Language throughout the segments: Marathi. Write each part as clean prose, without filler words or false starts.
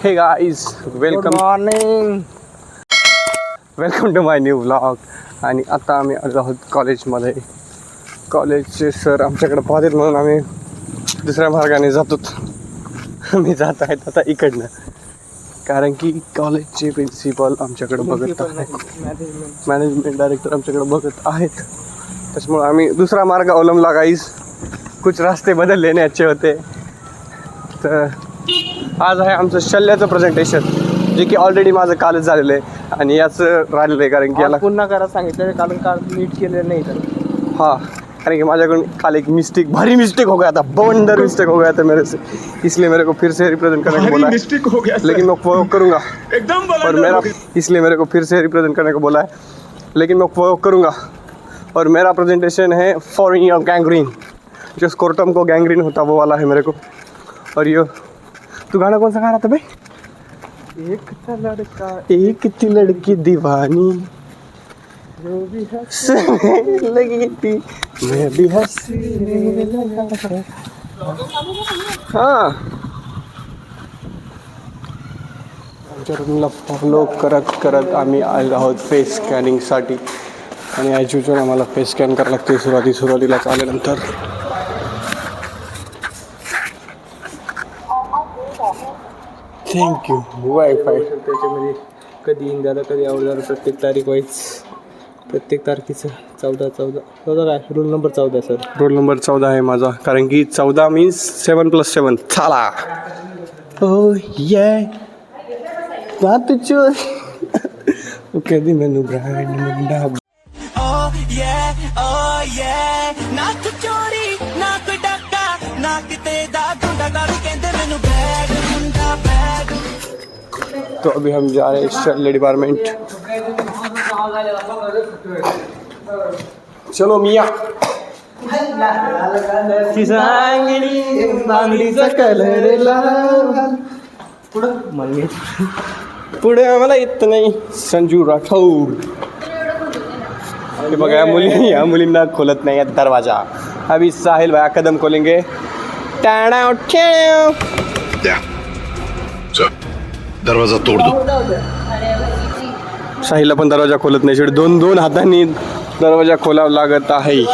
हे guys welcome morning. Welcome to my new vlog. आणि आता आम्ही आलो आहोत कॉलेजमध्ये. कॉलेजचे सर आमच्याकडे पाहतात म्हणून आम्ही दुसऱ्या मार्गाने जातो. मी जात आहेत आता इकडनं, कारण की कॉलेजचे प्रिन्सिपल आमच्याकडे बघत आहेत, मॅनेजमेंट डायरेक्टर आमच्याकडे बघत आहेत. त्याच्यामुळे आम्ही दुसरा मार्ग अवलंबला. गाईज कुछ रास्ते बदल लेने अच्छे होते. तर आज आहे आमचं शल्ल्याचं प्रेझेंटेशन, जे की ऑलरेडी माझं कालच झालेलं आहे आणि याचं राहिलेलं आहे, कारण की याला पुन्हा करा सांगितलं, कारण काल नीट केलेलं नाही तर. हाँ, कारण कि माझ्याकडून काल एक मिस्टेक, भारी मिस्टेक हो गया था, बवंडर मिस्टेक हो गया था मेरे से, इसलिए मेरे को फिर से रिप्रेजेंट करने को बोला है. मिस्टेक हो गया, लेकिन मैं वो करूँगा एकदम और मेरा, इसलिए मेरे को फिर से रिप्रेजेंट करने को बोला है, लेकिन मैं वो करूँगा. और मेरा प्रेजेंटेशन है फॉर योर गैंग्रीन, जो स्कोर्टम को गैंग्रीन होता वो वाला है मेरे को. और ये तू गाना कौन सा गा रहा था भाई? एक था लड़का एक थी लड़की दीवानी जो भी हंसने लगी थी, मैं भी हंसने लगा. हाँ, आमच्या फॉलो करत करत आम्ही आलो आहोत फेस स्कॅनिंगसाठी. आणि ॲज युजल आम्हाला फेस स्कॅन करावं लागते सुरुवातीलाच आल्यानंतर. Thank you wifi. त्याच्यामध्ये कधी इन झालं कधी आउट झालं, प्रत्येक तारीख वाईज, प्रत्येक तारखेचं 14 काय rule number 14 sir. Roll number 14 आहे माझा, कारण की 14 मीन्स 7+7. चला. ओ ये रात चोर कधी ਮੈਨੂੰ ब्रांड मुंडा. ना तू चोरी ना कोई डाका ना किते दा गुंडा गारू कहंदे मैनू बैग मुंडा बैग. तो अभी हम जा रहे हैं शल्य डिपार्टमेंट. चलो मियाँ. बांगडीचा कलर लाल. पुढे आम्हाला येत नाही. संजू राठौड. हे बघा, या मुलींना खोलत नाही आहेत दरवाजा. अभी साहिल भाई कदम खोलेंगे. टाळा ठेव. दरवाजा तोड़ दो. साहिलला पण दरवाजा खोलत नाही. शेवटी दोन हातांनी दरवाजा खोलावा लागत आहे.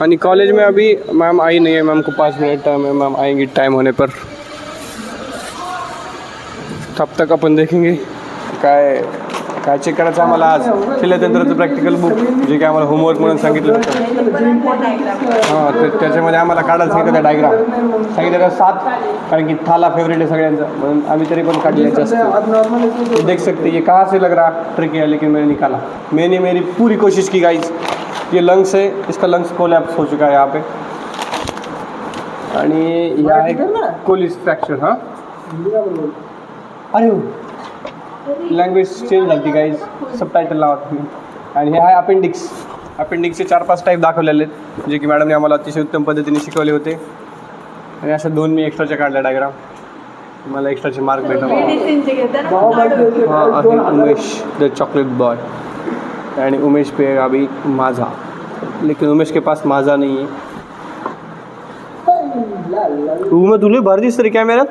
आणि कॉलेज में अभी मैम आई नहीं है. मैम को 5 मिनट टाइम है. मैम आएंगी टाइम होने पर. तब तक आपण देखेंगे काय चेक करायचं आम्हाला. आज शल्यतंत्राचं प्रॅक्टिकल बुक, जे की आम्हाला होमवर्क म्हणून सांगितलं होतं. हां, तर त्याच्यामध्ये आम्हाला काढायला सांगितलं त्या डायग्राम. सांगितलं का 7, कारण की थाला फेवरेट है सगळ्यांचा, म्हणून आम्ही तरी पण काढले जास्त. तो देख सकते ये कहाँ से लग रहा ट्रिक है, लेकिन मैंने निकाला. मैंने मेरी पूरी कोशिश की गाइज. ये लंग्स है, इसका लंग्स कोलैप्स हो चुका है यहाँ पे. आणि यहाँ है कोलिस फ्रॅक्चर. हां, अरे लँग्वेज चेंज झाली गाईज, सबटायटल लावा तुम्ही. आणि हे आहे अपेंडिक्स. अपेंडिक्सचे 4-5 टाईप दाखवलेले आहेत, जे की मॅडमने आम्हाला अतिशय उत्तम पद्धतीने शिकवले होते. आणि अशा 2 मी एक्स्ट्राच्या काढल्या डायग्राम. मला एक्स्ट्राचे मार्क भेटतात. हां, आहे उमेश द चॉकलेट बॉय. आणि उमेश पे अभी माझा, लेकिन उमेश के पास माझा नहीं है. उमेश तुले भर दिस तरी कॅमेऱ्यात.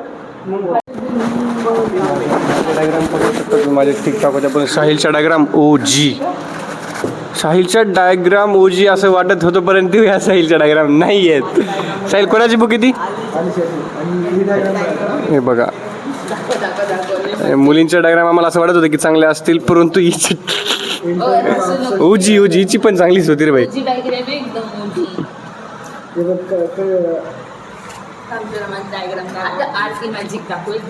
डायग्राम बघू शकता तुम्ही माझे ठीकठाक होत्या, पण साहिलच्या डायग्राम OG. साहिलच्या डायग्राम OG असं वाटत होतोपर्यंत या साहिलच्या डायग्राम नाही आहेत. साहिल कोणाची बुक आहे ती? हे बघा, मुलींच्या डायग्राम आम्हाला असं वाटत होतं की चांगल्या असतील, परंतु हिची OG हिची पण चांगलीच होती रे बाई.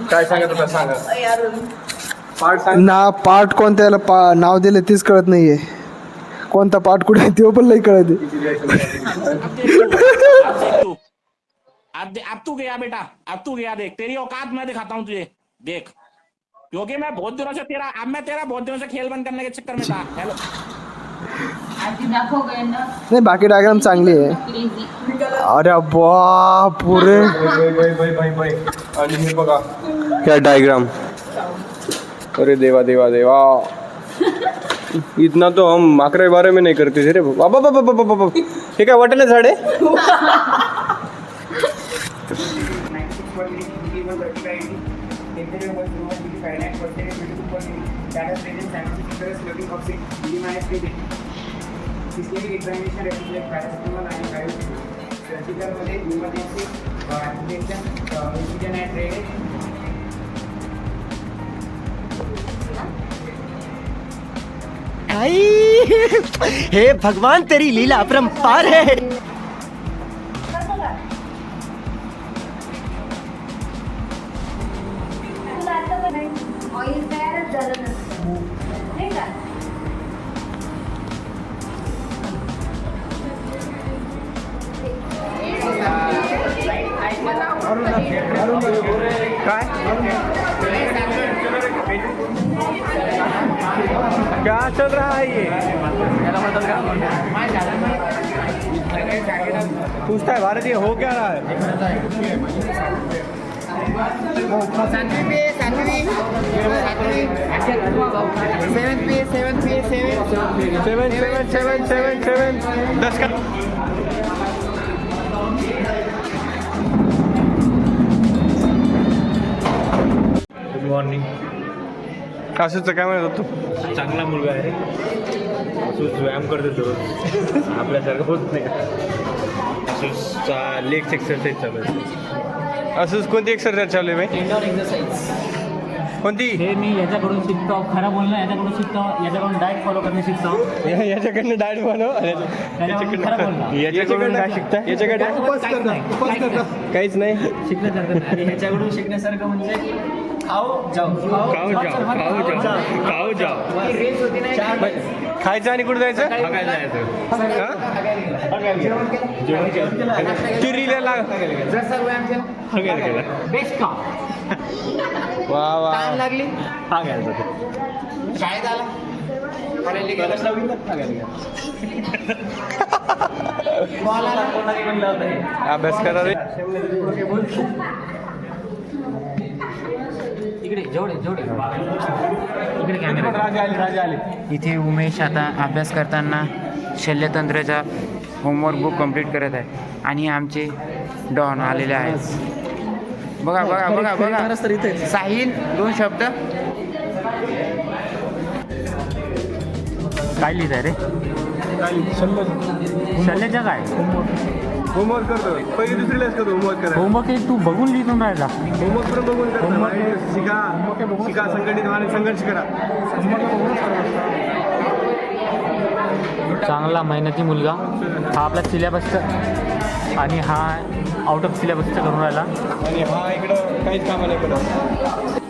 काय सांगत होता सांगा. पार्ट सांग ना. पार्ट कोणत्याला नाव दिले तेच कळत नाहीये. कोणता पार्ट कुठे आहे ते पण नाही कळत. अब तू गया बेटा, अब तू गया. देख तेरी औकात मैं दिखाता हूँ तुझे. देख, क्योंकि मैं बहुत दिनों से खेल बंद करने के चक्कर में था. हेलो, नाही, बाकी डायग्राम चांगली आहे. अरे बापरे. आणि हे बघा क्या डायग्राम. अरे देवा देवा देवा. इतना तो हम 11-12 में नहीं करते थे रे बाबा. बाबा हे काय वाटेल झाड आहे. हे भगवान तेरी लीला अपरंपार है. ऑइल तयारच झालं नसतं नाही का. काय क्या चल रहा है ये पूछता है भारतीय हो क्या रहा है. सेवन 10 का. Good morning. असंच काय म्हणत होतो. चांगला मुलगा आहे. असूच व्यायाम करतो दररोज. आपल्यासारखं होत नाही. असूचचा लेग एक्सरसाइज चालू आहे. असंच कोणती एक्सरसाइज चालू आहे बाई. इंडोर एक्सरसाइज कोणती. हे मी याच्याकडून शिकतो, खरं बोलणं याच्याकडून शिकतो, याच्याकडून डाएट फॉलो करणे शिकतो. याच्याकडनं डाएट बनव. त्याच्याकडून खरं बोलणं याच्याकडून काय शिकता. याच्याकडे काहीच नाही शिकण्यासारखं नाही. आणि ह्याच्याकडून शिकण्यासारखं म्हणजे खाऊ जाऊ रेस होती नाही. खायचं आणि कुठं जायचं. किरीला लाग. बेस्ट का वा वा. लागली शाळेत आला. अभ्यास करा रे. इकडे जेवढे इकडे कॅमेरा. इथे उमेश आता अभ्यास करताना शल्यतंत्राचा होमवर्क बुक कंप्लीट करत आहे आणि आमचे डॉन आलेले आहेत. बघा बघा बघा बघा. साहिल 2 शब्द. काय लिहित आहे रे. शल्यच्या काय होमवर्क करतो. पहिली दुसरीला करतो होमवर्क करा. होमवर्क तू बघून लिहिून राहिला. होमवर्क पण बघून करतो. शिका संघटित व्हायला संघर्ष करा. चांगला मेहनती मुलगा. हा आपला सिलेबसचं आणि हा आउट ऑफ सिलेबसचं करून राहिला. आणि हा इकडं काहीच कामा नाही पडत.